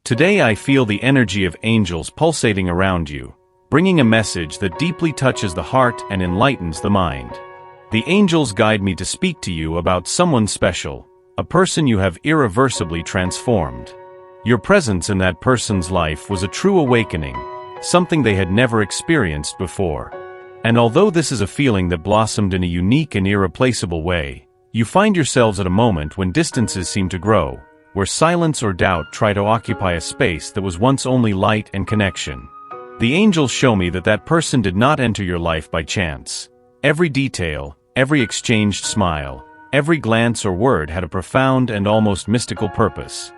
Today I feel the energy of angels pulsating around you, bringing a message that deeply touches the heart and enlightens the mind. The angels guide me to speak to you about someone special, a person you have irreversibly transformed. Your presence in that person's life was a true awakening, something they had never experienced before. And although this is a feeling that blossomed in a unique and irreplaceable way, you find yourselves at a moment when distances seem to grow, where silence or doubt try to occupy a space that was once only light and connection. The angels show me that that person did not enter your life by chance. Every detail, every exchanged smile, every glance or word had a profound and almost mystical purpose.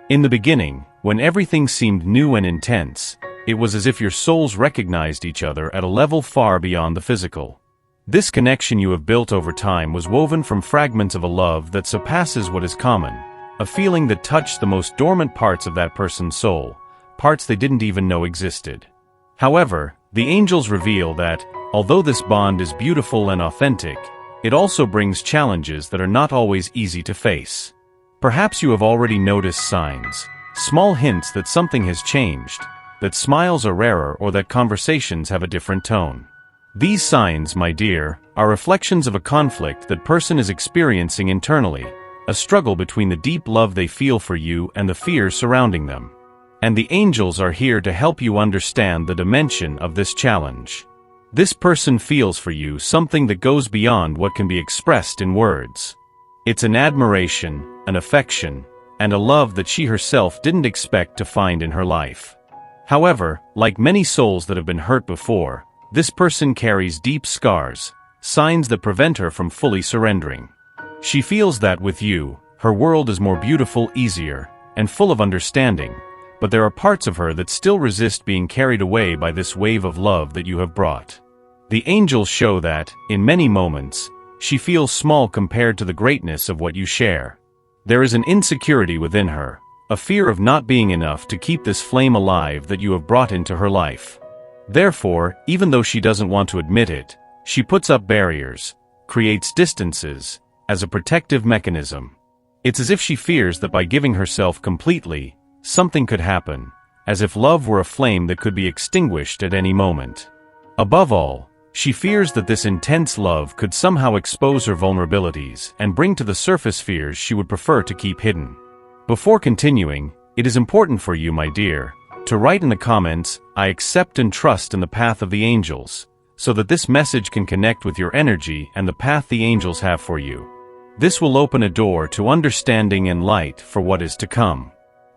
In the beginning, when everything seemed new and intense, it was as if your souls recognized each other at a level far beyond the physical. This connection you have built over time was woven from fragments of a love that surpasses what is common, a feeling that touched the most dormant parts of that person's soul, parts they didn't even know existed. However, the angels reveal that, although this bond is beautiful and authentic, it also brings challenges that are not always easy to face. Perhaps you have already noticed signs, small hints that something has changed, that smiles are rarer or that conversations have a different tone. These signs, my dear, are reflections of a conflict that person is experiencing internally, a struggle between the deep love they feel for you and the fears surrounding them. And the angels are here to help you understand the dimension of this challenge. This person feels for you something that goes beyond what can be expressed in words. It's an admiration, an affection, and a love that she herself didn't expect to find in her life. However, like many souls that have been hurt before, this person carries deep scars, signs that prevent her from fully surrendering. She feels that with you, her world is more beautiful, easier, and full of understanding, but there are parts of her that still resist being carried away by this wave of love that you have brought. The angels show that, in many moments, she feels small compared to the greatness of what you share. There is an insecurity within her, a fear of not being enough to keep this flame alive that you have brought into her life. Therefore, even though she doesn't want to admit it, she puts up barriers, creates distances, as a protective mechanism. It's as if she fears that by giving herself completely, something could happen, as if love were a flame that could be extinguished at any moment. Above all, she fears that this intense love could somehow expose her vulnerabilities and bring to the surface fears she would prefer to keep hidden. Before continuing, it is important for you, my dear, to write in the comments, "I accept and trust in the path of the angels," so that this message can connect with your energy and the path the angels have for you. This will open a door to understanding and light for what is to come.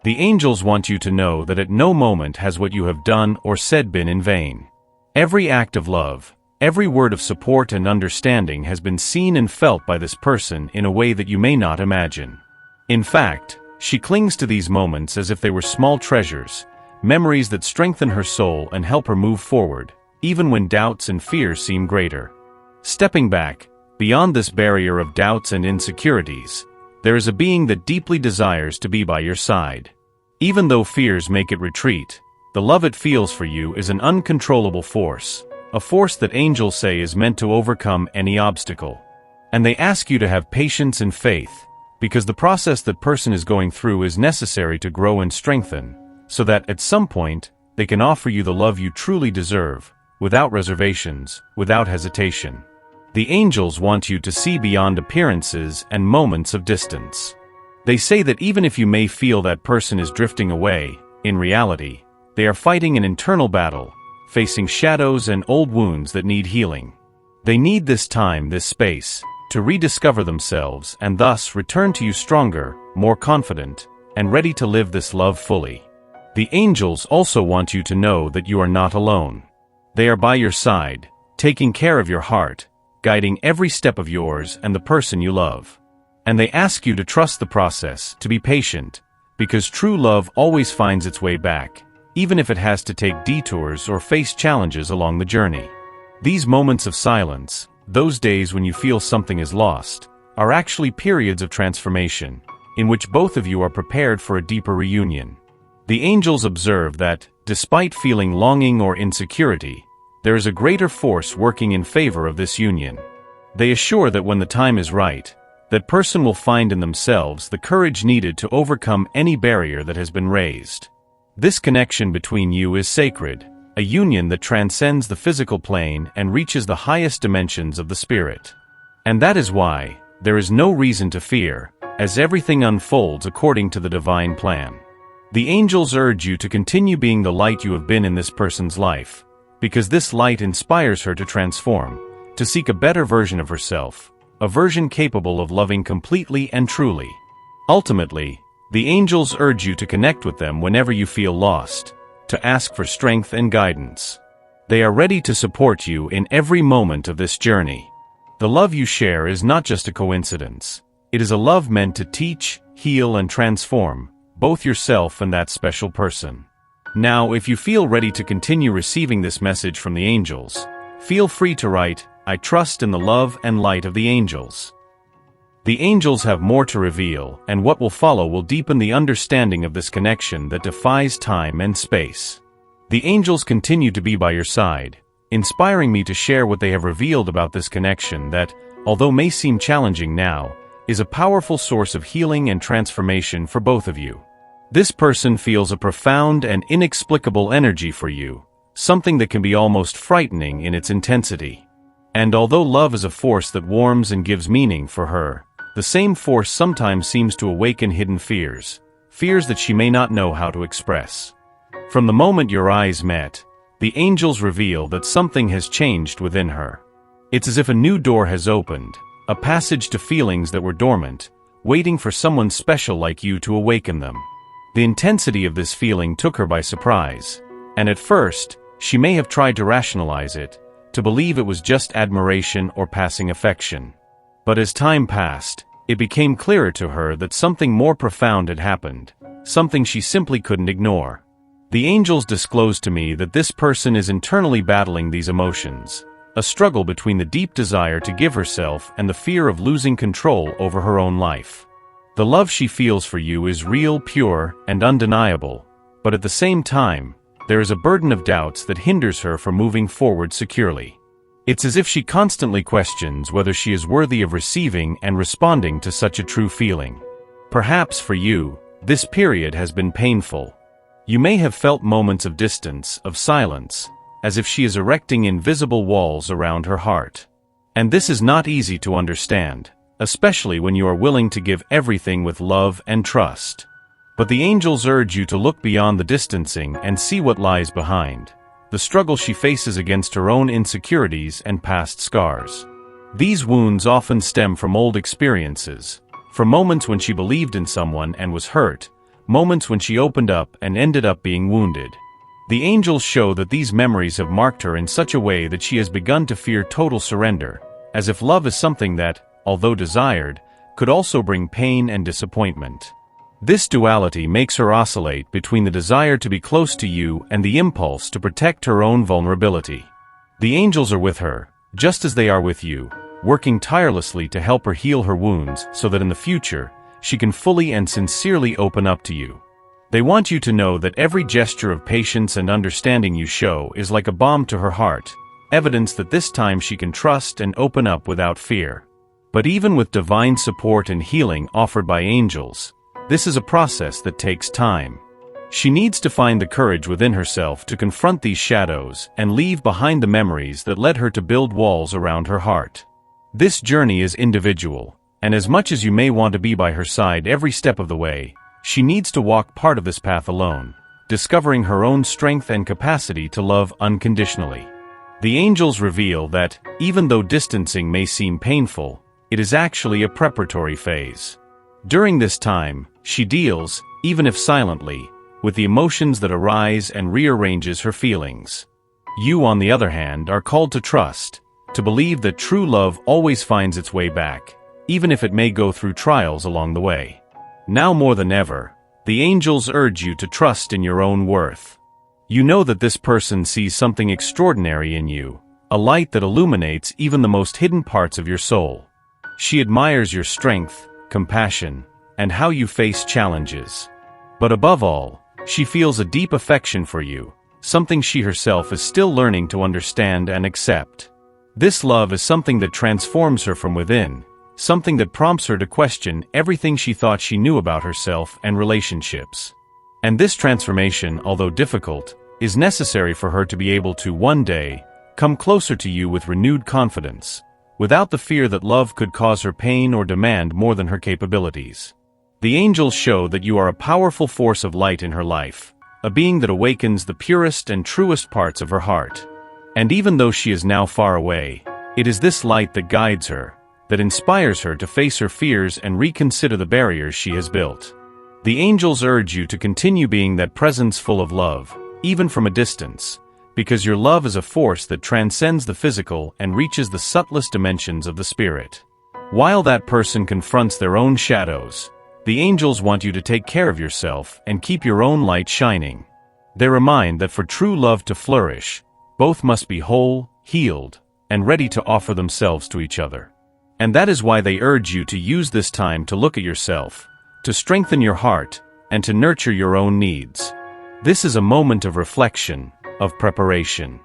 The angels want you to know that at no moment has what you have done or said been in vain. Every act of love, every word of support and understanding has been seen and felt by this person in a way that you may not imagine. In fact, she clings to these moments as if they were small treasures, memories that strengthen her soul and help her move forward, even when doubts and fears seem greater. Stepping back, beyond this barrier of doubts and insecurities, there is a being that deeply desires to be by your side. Even though fears make it retreat, the love it feels for you is an uncontrollable force, a force that angels say is meant to overcome any obstacle. And they ask you to have patience and faith, because the process that person is going through is necessary to grow and strengthen, so that at some point, they can offer you the love you truly deserve, without reservations, without hesitation. The angels want you to see beyond appearances and moments of distance. They say that even if you may feel that person is drifting away, in reality, they are fighting an internal battle, facing shadows and old wounds that need healing. They need this time, this space, to rediscover themselves and thus return to you stronger, more confident, and ready to live this love fully. The angels also want you to know that you are not alone. They are by your side, taking care of your heart, guiding every step of yours and the person you love. And they ask you to trust the process, to be patient, because true love always finds its way back, even if it has to take detours or face challenges along the journey. These moments of silence, those days when you feel something is lost, are actually periods of transformation, in which both of you are prepared for a deeper reunion. The angels observe that, despite feeling longing or insecurity, there is a greater force working in favor of this union. They assure that when the time is right, that person will find in themselves the courage needed to overcome any barrier that has been raised. This connection between you is sacred, a union that transcends the physical plane and reaches the highest dimensions of the spirit. And that is why there is no reason to fear, as everything unfolds according to the divine plan. The angels urge you to continue being the light you have been in this person's life, because this light inspires her to transform, to seek a better version of herself, a version capable of loving completely and truly. Ultimately, the angels urge you to connect with them whenever you feel lost, to ask for strength and guidance. They are ready to support you in every moment of this journey. The love you share is not just a coincidence. It is a love meant to teach, heal, and transform, both yourself and that special person. Now, if you feel ready to continue receiving this message from the angels, feel free to write, "I trust in the love and light of the angels." The angels have more to reveal, and what will follow will deepen the understanding of this connection that defies time and space. The angels continue to be by your side, inspiring me to share what they have revealed about this connection that, although may seem challenging now, is a powerful source of healing and transformation for both of you. This person feels a profound and inexplicable energy for you, something that can be almost frightening in its intensity. And although love is a force that warms and gives meaning for her, the same force sometimes seems to awaken hidden fears, fears that she may not know how to express. From the moment your eyes met, the angels reveal that something has changed within her. It's as if a new door has opened, a passage to feelings that were dormant, waiting for someone special like you to awaken them. The intensity of this feeling took her by surprise, and at first, she may have tried to rationalize it, to believe it was just admiration or passing affection. But as time passed, it became clearer to her that something more profound had happened, something she simply couldn't ignore. The angels disclosed to me that this person is internally battling these emotions, a struggle between the deep desire to give herself and the fear of losing control over her own life. The love she feels for you is real, pure, and undeniable, but at the same time, there is a burden of doubts that hinders her from moving forward securely. It's as if she constantly questions whether she is worthy of receiving and responding to such a true feeling. Perhaps for you, this period has been painful. You may have felt moments of distance, of silence, as if she is erecting invisible walls around her heart. And this is not easy to understand, especially when you are willing to give everything with love and trust. But the angels urge you to look beyond the distancing and see what lies behind, the struggle she faces against her own insecurities and past scars. These wounds often stem from old experiences, from moments when she believed in someone and was hurt, moments when she opened up and ended up being wounded. The angels show that these memories have marked her in such a way that she has begun to fear total surrender, as if love is something that, although desired, could also bring pain and disappointment. This duality makes her oscillate between the desire to be close to you and the impulse to protect her own vulnerability. The angels are with her, just as they are with you, working tirelessly to help her heal her wounds so that in the future, she can fully and sincerely open up to you. They want you to know that every gesture of patience and understanding you show is like a balm to her heart, evidence that this time she can trust and open up without fear. But even with divine support and healing offered by angels, this is a process that takes time. She needs to find the courage within herself to confront these shadows and leave behind the memories that led her to build walls around her heart. This journey is individual, and as much as you may want to be by her side every step of the way, she needs to walk part of this path alone, discovering her own strength and capacity to love unconditionally. The angels reveal that, even though distancing may seem painful, it is actually a preparatory phase. During this time, she deals, even if silently, with the emotions that arise and rearranges her feelings. You, on the other hand, are called to trust, to believe that true love always finds its way back, even if it may go through trials along the way. Now more than ever, the angels urge you to trust in your own worth. You know that this person sees something extraordinary in you, a light that illuminates even the most hidden parts of your soul. She admires your strength, compassion, and how you face challenges. But above all, she feels a deep affection for you, something she herself is still learning to understand and accept. This love is something that transforms her from within, something that prompts her to question everything she thought she knew about herself and relationships. And this transformation, although difficult, is necessary for her to be able to, one day, come closer to you with renewed confidence, without the fear that love could cause her pain or demand more than her capabilities. The angels show that you are a powerful force of light in her life, a being that awakens the purest and truest parts of her heart. And even though she is now far away, it is this light that guides her, that inspires her to face her fears and reconsider the barriers she has built. The angels urge you to continue being that presence full of love, even from a distance, because your love is a force that transcends the physical and reaches the subtlest dimensions of the spirit. While that person confronts their own shadows, the angels want you to take care of yourself and keep your own light shining. They remind that for true love to flourish, both must be whole, healed, and ready to offer themselves to each other. And that is why they urge you to use this time to look at yourself, to strengthen your heart, and to nurture your own needs. This is a moment of reflection, of preparation.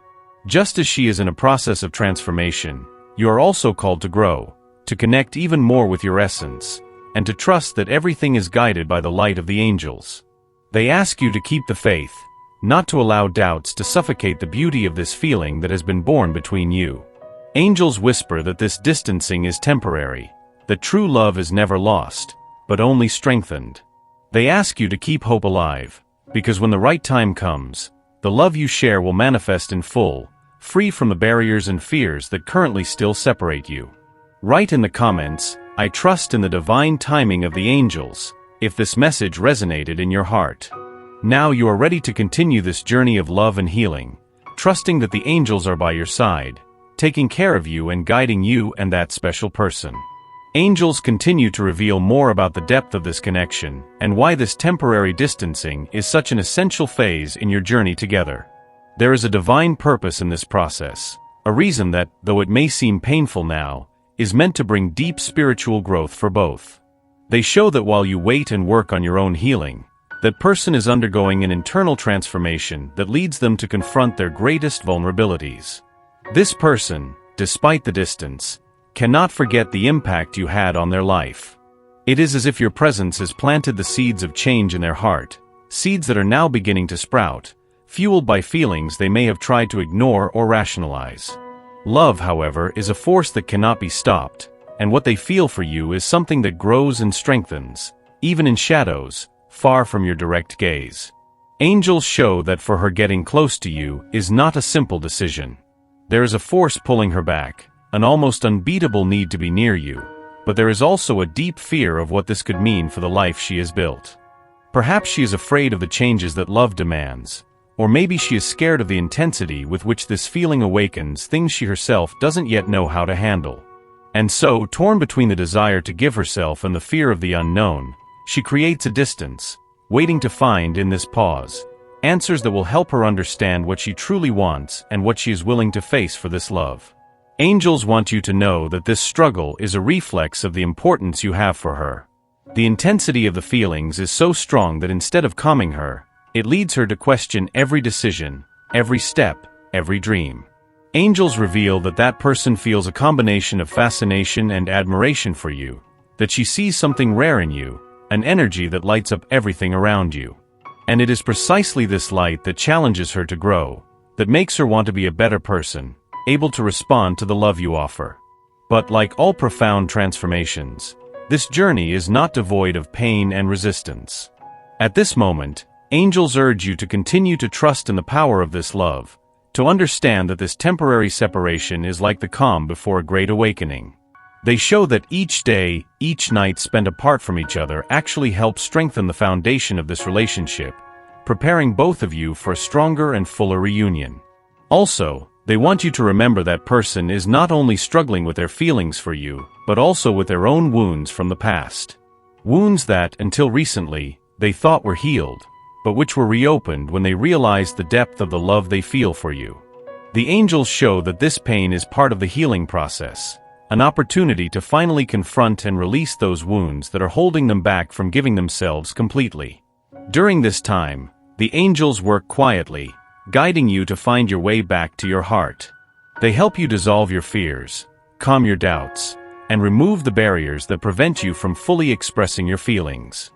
Just as she is in a process of transformation, you are also called to grow, to connect even more with your essence, and to trust that everything is guided by the light of the angels. They ask you to keep the faith, not to allow doubts to suffocate the beauty of this feeling that has been born between you. Angels whisper that this distancing is temporary, that true love is never lost, but only strengthened. They ask you to keep hope alive, because when the right time comes, the love you share will manifest in full, free from the barriers and fears that currently still separate you. Write in the comments, "I trust in the divine timing of the angels," if this message resonated in your heart. Now you are ready to continue this journey of love and healing, trusting that the angels are by your side, taking care of you and guiding you and that special person. Angels continue to reveal more about the depth of this connection and why this temporary distancing is such an essential phase in your journey together. There is a divine purpose in this process, a reason that, though it may seem painful now, is meant to bring deep spiritual growth for both. They show that while you wait and work on your own healing, that person is undergoing an internal transformation that leads them to confront their greatest vulnerabilities. This person, despite the distance, cannot forget the impact you had on their life. It is as if your presence has planted the seeds of change in their heart, seeds that are now beginning to sprout, fueled by feelings they may have tried to ignore or rationalize. Love, however, is a force that cannot be stopped, and what they feel for you is something that grows and strengthens, even in shadows, far from your direct gaze. Angels show that for her getting close to you is not a simple decision. There is a force pulling her back, an almost unbeatable need to be near you, but there is also a deep fear of what this could mean for the life she has built. Perhaps she is afraid of the changes that love demands, or maybe she is scared of the intensity with which this feeling awakens things she herself doesn't yet know how to handle. And so, torn between the desire to give herself and the fear of the unknown, she creates a distance, waiting to find in this pause answers that will help her understand what she truly wants and what she is willing to face for this love. Angels want you to know that this struggle is a reflex of the importance you have for her. The intensity of the feelings is so strong that instead of calming her, it leads her to question every decision, every step, every dream. Angels reveal that that person feels a combination of fascination and admiration for you, that she sees something rare in you, an energy that lights up everything around you. And it is precisely this light that challenges her to grow, that makes her want to be a better person, able to respond to the love you offer. But like all profound transformations, this journey is not devoid of pain and resistance. At this moment, angels urge you to continue to trust in the power of this love, to understand that this temporary separation is like the calm before a great awakening. They show that each day, each night spent apart from each other actually helps strengthen the foundation of this relationship, preparing both of you for a stronger and fuller reunion. Also, they want you to remember that person is not only struggling with their feelings for you, but also with their own wounds from the past. Wounds that, until recently, they thought were healed, but which were reopened when they realized the depth of the love they feel for you. The angels show that this pain is part of the healing process, an opportunity to finally confront and release those wounds that are holding them back from giving themselves completely. During this time, the angels work quietly, guiding you to find your way back to your heart. They help you dissolve your fears, calm your doubts, and remove the barriers that prevent you from fully expressing your feelings.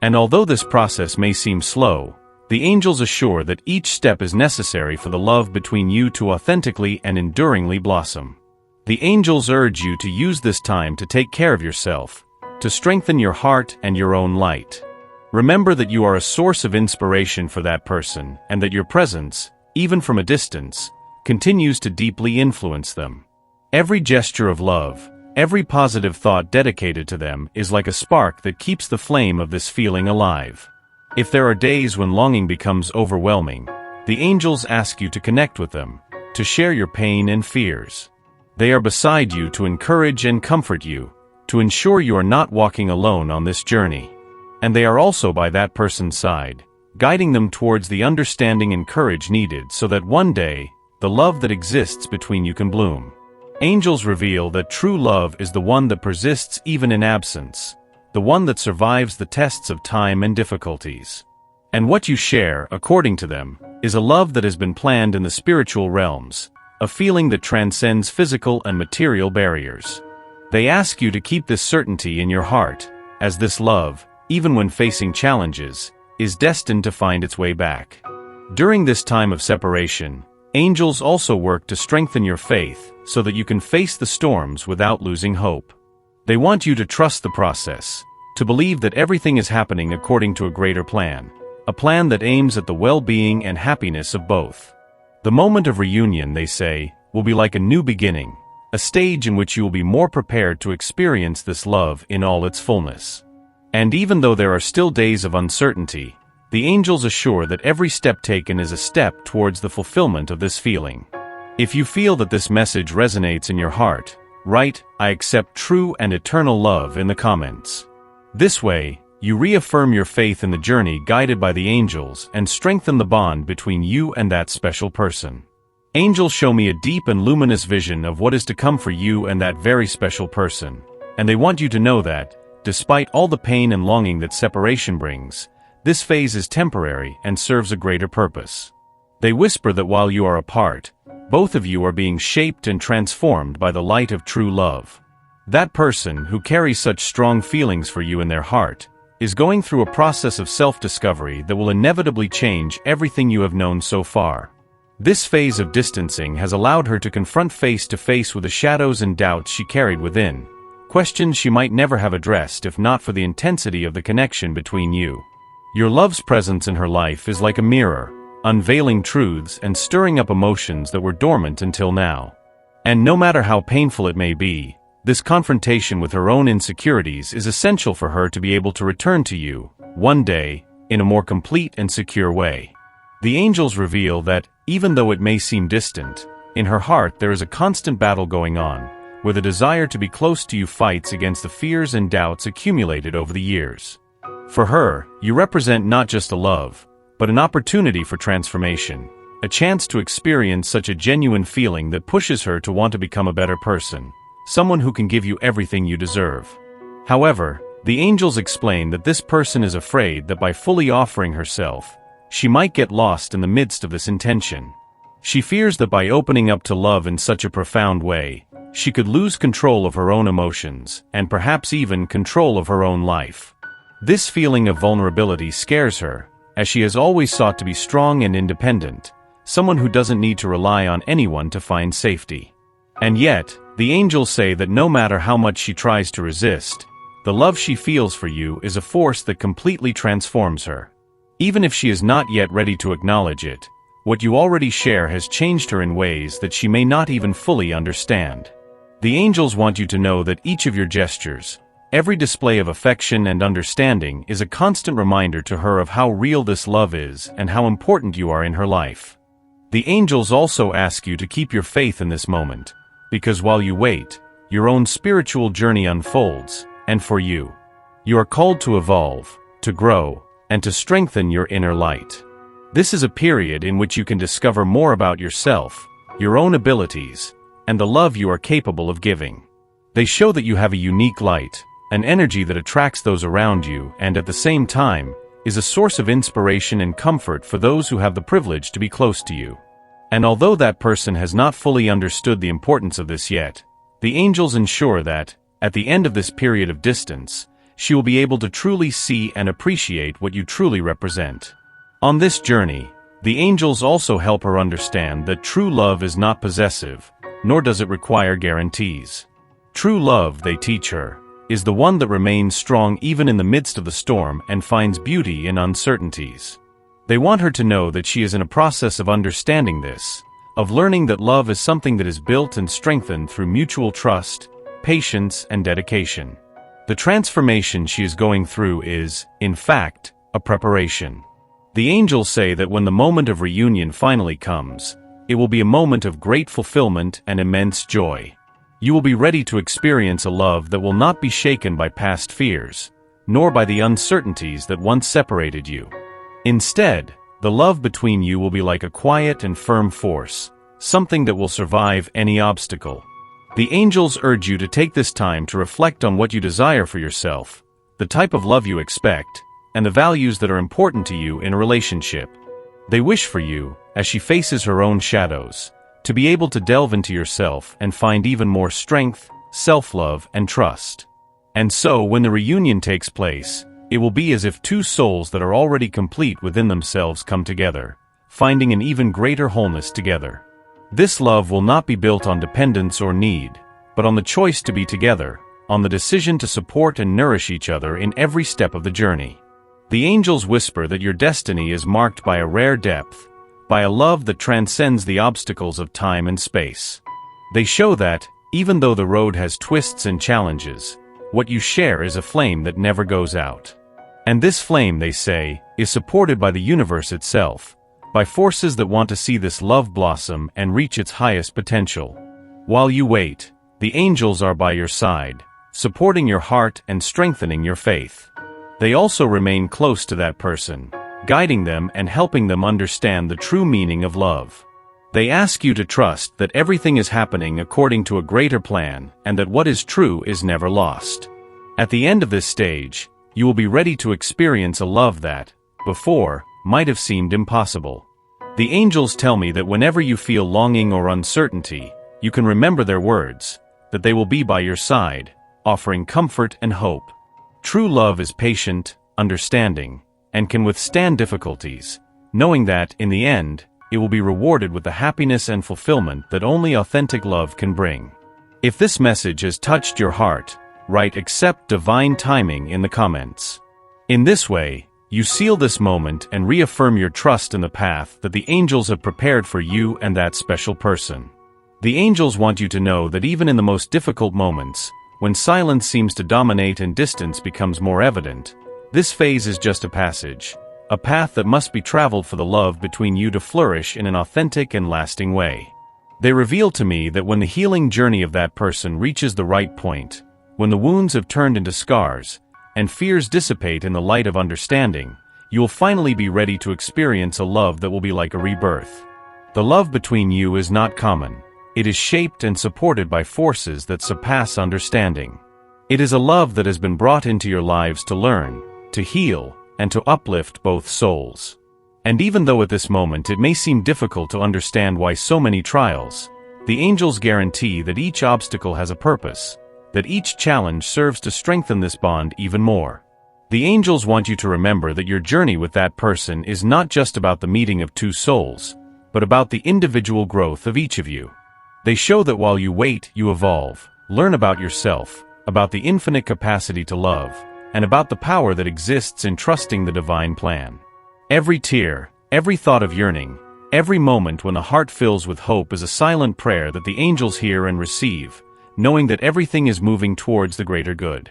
And although this process may seem slow, the angels assure that each step is necessary for the love between you to authentically and enduringly blossom. The angels urge you to use this time to take care of yourself, to strengthen your heart and your own light. Remember that you are a source of inspiration for that person, and that your presence, even from a distance, continues to deeply influence them. Every gesture of love, every positive thought dedicated to them is like a spark that keeps the flame of this feeling alive. If there are days when longing becomes overwhelming, the angels ask you to connect with them, to share your pain and fears. They are beside you to encourage and comfort you, to ensure you are not walking alone on this journey. And they are also by that person's side, guiding them towards the understanding and courage needed so that one day, the love that exists between you can bloom. Angels reveal that true love is the one that persists even in absence, the one that survives the tests of time and difficulties. And what you share, according to them, is a love that has been planned in the spiritual realms, a feeling that transcends physical and material barriers. They ask you to keep this certainty in your heart, as this love, even when facing challenges, is destined to find its way back. During this time of separation, angels also work to strengthen your faith so that you can face the storms without losing hope. They want you to trust the process, to believe that everything is happening according to a greater plan, a plan that aims at the well-being and happiness of both. The moment of reunion, they say, will be like a new beginning, a stage in which you will be more prepared to experience this love in all its fullness. And even though there are still days of uncertainty, the angels assure that every step taken is a step towards the fulfillment of this feeling. If you feel that this message resonates in your heart, write, "I accept true and eternal love" in the comments. This way, you reaffirm your faith in the journey guided by the angels and strengthen the bond between you and that special person. Angels show me a deep and luminous vision of what is to come for you and that very special person, and they want you to know that, despite all the pain and longing that separation brings, this phase is temporary and serves a greater purpose. They whisper that while you are apart, both of you are being shaped and transformed by the light of true love. That person who carries such strong feelings for you in their heart is going through a process of self-discovery that will inevitably change everything you have known so far. This phase of distancing has allowed her to confront face to face with the shadows and doubts she carried within, questions she might never have addressed if not for the intensity of the connection between you. Your love's presence in her life is like a mirror, unveiling truths and stirring up emotions that were dormant until now. And no matter how painful it may be, this confrontation with her own insecurities is essential for her to be able to return to you, one day, in a more complete and secure way. The angels reveal that, even though it may seem distant, in her heart there is a constant battle going on, where the desire to be close to you fights against the fears and doubts accumulated over the years. For her, you represent not just a love, but an opportunity for transformation, a chance to experience such a genuine feeling that pushes her to want to become a better person, someone who can give you everything you deserve. However, the angels explain that this person is afraid that by fully offering herself, she might get lost in the midst of this intention. She fears that by opening up to love in such a profound way, she could lose control of her own emotions, and perhaps even control of her own life. This feeling of vulnerability scares her, as she has always sought to be strong and independent, someone who doesn't need to rely on anyone to find safety. And yet, the angels say that no matter how much she tries to resist, the love she feels for you is a force that completely transforms her. Even if she is not yet ready to acknowledge it, what you already share has changed her in ways that she may not even fully understand. The angels want you to know that each of your gestures, every display of affection and understanding is a constant reminder to her of how real this love is and how important you are in her life. The angels also ask you to keep your faith in this moment, because while you wait, your own spiritual journey unfolds, and for you, you are called to evolve, to grow, and to strengthen your inner light. This is a period in which you can discover more about yourself, your own abilities, and the love you are capable of giving. They show that you have a unique light, an energy that attracts those around you and at the same time, is a source of inspiration and comfort for those who have the privilege to be close to you. And although that person has not fully understood the importance of this yet, the angels ensure that, at the end of this period of distance, she will be able to truly see and appreciate what you truly represent. On this journey, the angels also help her understand that true love is not possessive, nor does it require guarantees. True love, they teach her, is the one that remains strong even in the midst of the storm and finds beauty in uncertainties. They want her to know that she is in a process of understanding this, of learning that love is something that is built and strengthened through mutual trust, patience, and dedication. The transformation she is going through is, in fact, a preparation. The angels say that when the moment of reunion finally comes, it will be a moment of great fulfillment and immense joy. You will be ready to experience a love that will not be shaken by past fears, nor by the uncertainties that once separated you. Instead, the love between you will be like a quiet and firm force, something that will survive any obstacle. The angels urge you to take this time to reflect on what you desire for yourself, the type of love you expect, and the values that are important to you in a relationship. They wish for you, as she faces her own shadows, to be able to delve into yourself and find even more strength, self-love, and trust. And so, when the reunion takes place, it will be as if two souls that are already complete within themselves come together, finding an even greater wholeness together. This love will not be built on dependence or need, but on the choice to be together, on the decision to support and nourish each other in every step of the journey. The angels whisper that your destiny is marked by a rare depth, by a love that transcends the obstacles of time and space. They show that, even though the road has twists and challenges, what you share is a flame that never goes out. And this flame, they say, is supported by the universe itself, by forces that want to see this love blossom and reach its highest potential. While you wait, the angels are by your side, supporting your heart and strengthening your faith. They also remain close to that person, guiding them and helping them understand the true meaning of love. They ask you to trust that everything is happening according to a greater plan and that what is true is never lost. At the end of this stage, you will be ready to experience a love that, before, might have seemed impossible. The angels tell me that whenever you feel longing or uncertainty, you can remember their words, that they will be by your side, offering comfort and hope. True love is patient, understanding, and can withstand difficulties, knowing that, in the end, it will be rewarded with the happiness and fulfillment that only authentic love can bring. If this message has touched your heart, write "Accept divine timing" in the comments. In this way, you seal this moment and reaffirm your trust in the path that the angels have prepared for you and that special person. The angels want you to know that even in the most difficult moments, when silence seems to dominate and distance becomes more evident, this phase is just a passage, a path that must be traveled for the love between you to flourish in an authentic and lasting way. They reveal to me that when the healing journey of that person reaches the right point, when the wounds have turned into scars, and fears dissipate in the light of understanding, you will finally be ready to experience a love that will be like a rebirth. The love between you is not common. It is shaped and supported by forces that surpass understanding. It is a love that has been brought into your lives to learn, to heal, and to uplift both souls. And even though at this moment it may seem difficult to understand why so many trials, the angels guarantee that each obstacle has a purpose, that each challenge serves to strengthen this bond even more. The angels want you to remember that your journey with that person is not just about the meeting of two souls, but about the individual growth of each of you. They show that while you wait, you evolve, learn about yourself, about the infinite capacity to love, and about the power that exists in trusting the divine plan. Every tear, every thought of yearning, every moment when the heart fills with hope is a silent prayer that the angels hear and receive, knowing that everything is moving towards the greater good.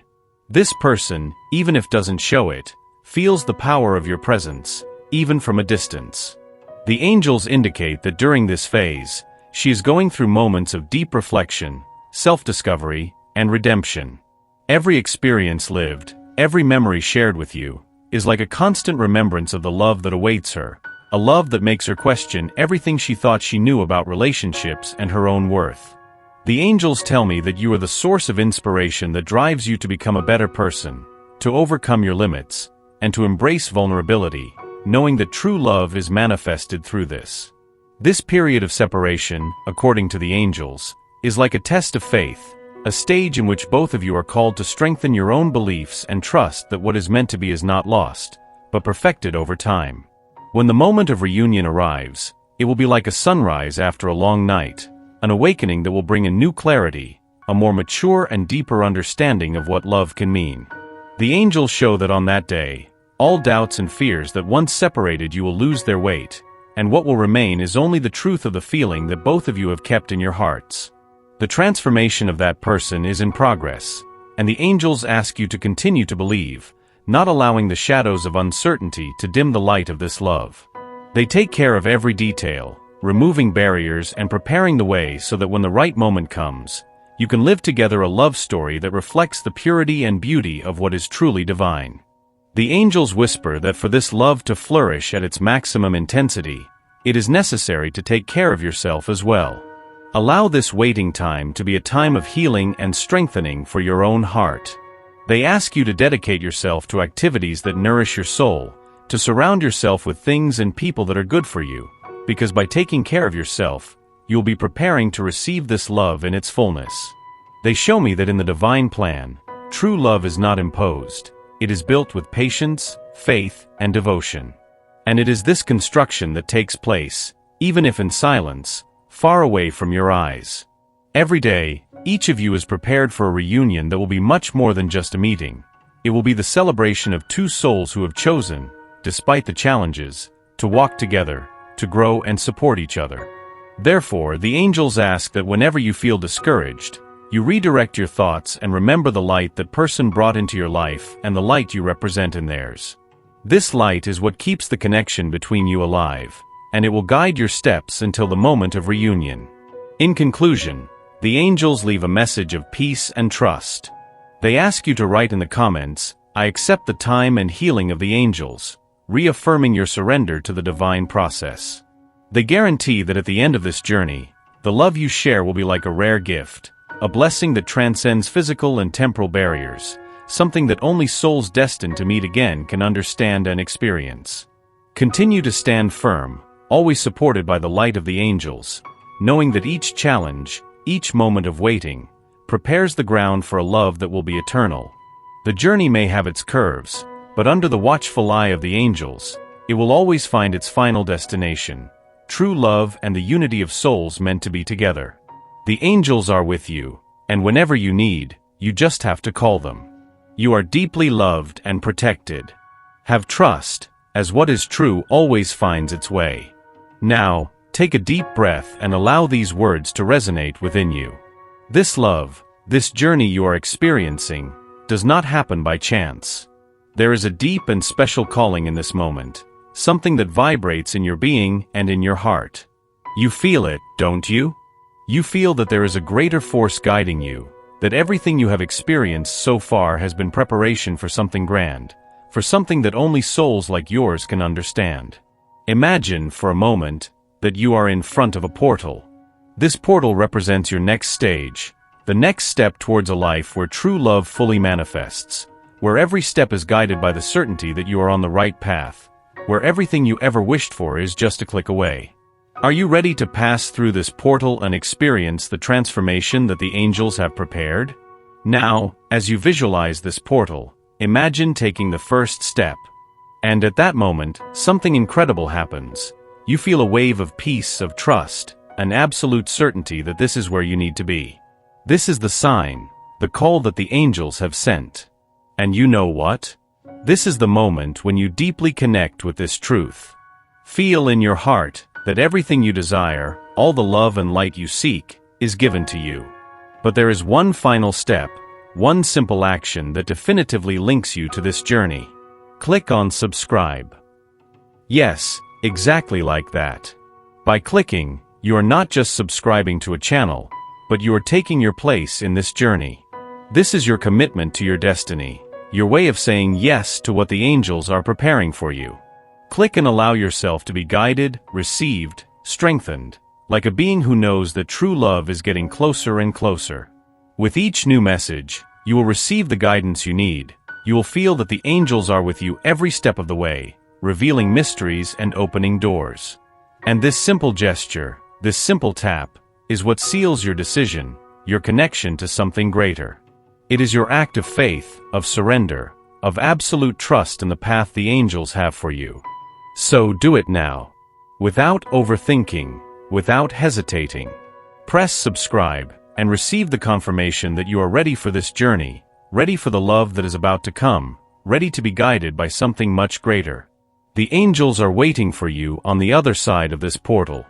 This person, even if doesn't show it, feels the power of your presence, even from a distance. The angels indicate that during this phase, she is going through moments of deep reflection, self-discovery, and redemption. Every experience lived, every memory shared with you, is like a constant remembrance of the love that awaits her, a love that makes her question everything she thought she knew about relationships and her own worth. The angels tell me that you are the source of inspiration that drives you to become a better person, to overcome your limits, and to embrace vulnerability, knowing that true love is manifested through this. This period of separation, according to the angels, is like a test of faith, a stage in which both of you are called to strengthen your own beliefs and trust that what is meant to be is not lost, but perfected over time. When the moment of reunion arrives, it will be like a sunrise after a long night, an awakening that will bring a new clarity, a more mature and deeper understanding of what love can mean. The angels show that on that day, all doubts and fears that once separated you will lose their weight, and what will remain is only the truth of the feeling that both of you have kept in your hearts. The transformation of that person is in progress, and the angels ask you to continue to believe, not allowing the shadows of uncertainty to dim the light of this love. They take care of every detail, removing barriers and preparing the way so that when the right moment comes, you can live together a love story that reflects the purity and beauty of what is truly divine. The angels whisper that for this love to flourish at its maximum intensity, it is necessary to take care of yourself as well. Allow this waiting time to be a time of healing and strengthening for your own heart. They ask you to dedicate yourself to activities that nourish your soul, to surround yourself with things and people that are good for you, because by taking care of yourself, you'll be preparing to receive this love in its fullness. They show me that in the divine plan, true love is not imposed. It is built with patience, faith, and devotion. And it is this construction that takes place, even if in silence, far away from your eyes. Every day, each of you is prepared for a reunion that will be much more than just a meeting. It will be the celebration of two souls who have chosen, despite the challenges, to walk together, to grow and support each other. Therefore, the angels ask that whenever you feel discouraged, you redirect your thoughts and remember the light that person brought into your life and the light you represent in theirs. This light is what keeps the connection between you alive, and it will guide your steps until the moment of reunion. In conclusion, the angels leave a message of peace and trust. They ask you to write in the comments, "I accept the time and healing of the angels," reaffirming your surrender to the divine process. They guarantee that at the end of this journey, the love you share will be like a rare gift, a blessing that transcends physical and temporal barriers, something that only souls destined to meet again can understand and experience. Continue to stand firm, always supported by the light of the angels, knowing that each challenge, each moment of waiting, prepares the ground for a love that will be eternal. The journey may have its curves, but under the watchful eye of the angels, it will always find its final destination, true love and the unity of souls meant to be together. The angels are with you, and whenever you need, you just have to call them. You are deeply loved and protected. Have trust, as what is true always finds its way. Now, take a deep breath and allow these words to resonate within you. This love, this journey you are experiencing, does not happen by chance. There is a deep and special calling in this moment, something that vibrates in your being and in your heart. You feel it, don't you? You feel that there is a greater force guiding you, that everything you have experienced so far has been preparation for something grand, for something that only souls like yours can understand. Imagine, for a moment, that you are in front of a portal. This portal represents your next stage, the next step towards a life where true love fully manifests, where every step is guided by the certainty that you are on the right path, where everything you ever wished for is just a click away. Are you ready to pass through this portal and experience the transformation that the angels have prepared? Now, as you visualize this portal, imagine taking the first step. And at that moment, something incredible happens. You feel a wave of peace, of trust, an absolute certainty that this is where you need to be. This is the sign, the call that the angels have sent. And you know what? This is the moment when you deeply connect with this truth. Feel in your heart that everything you desire, all the love and light you seek, is given to you. But there is one final step, one simple action that definitively links you to this journey. Click on subscribe. Yes, exactly like that. By clicking, you are not just subscribing to a channel, but you are taking your place in this journey. This is your commitment to your destiny, your way of saying yes to what the angels are preparing for you. Click and allow yourself to be guided, received, strengthened, like a being who knows that true love is getting closer and closer. With each new message, you will receive the guidance you need. You will feel that the angels are with you every step of the way, revealing mysteries and opening doors. And this simple gesture, this simple tap, is what seals your decision, your connection to something greater. It is your act of faith, of surrender, of absolute trust in the path the angels have for you. So do it now. Without overthinking, without hesitating. Press subscribe, and receive the confirmation that you are ready for this journey, ready for the love that is about to come, ready to be guided by something much greater. The angels are waiting for you on the other side of this portal.